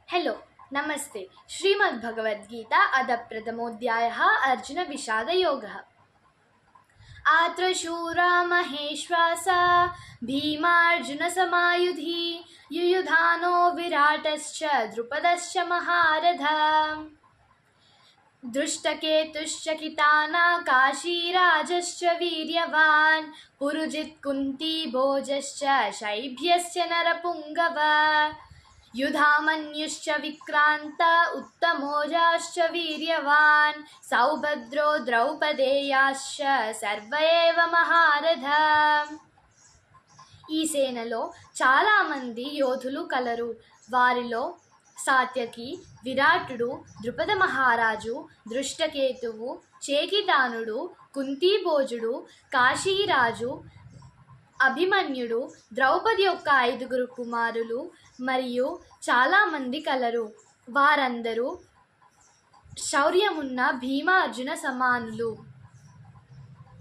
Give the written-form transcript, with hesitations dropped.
Hello नमस्ते। श्रीमद्भगवद्गीता अथ प्रथमोऽध्यायः अर्जुन विषादयोगः। आत्र शूरा महेश्वासा भीमार्जुनसमायुधि युयुधानो विराटश्च द्रुपदश्च महारथा दृष्टकेतुश्च कितानाकाशीराजश्च वीर्यवान् पुरुजित् कुन्तीभोजश्च शैब्यश्च नरपुङ्गव युधामन्युश्च विक्रान्त उत्तमोजाश्च वीर्यवान् सौभद्रो द्रौपदेयाश्च सर्व एव महारथा। ఈ సేనలో చాలామంది యోధులు కలరు. వారిలో సాత్యకి, విరాటుడు, ద్రుపద మహారాజు, దృష్టకేతువు, చేకితానుడు, కుంతీభోజుడు, కాశీరాజు, అభిమన్యుడు, ద్రౌపది యొక్క 5 కుమారులు మరియు చాలామంది కలరు. వారందరూ శౌర్యమున్న భీమ అర్జున సమానులు.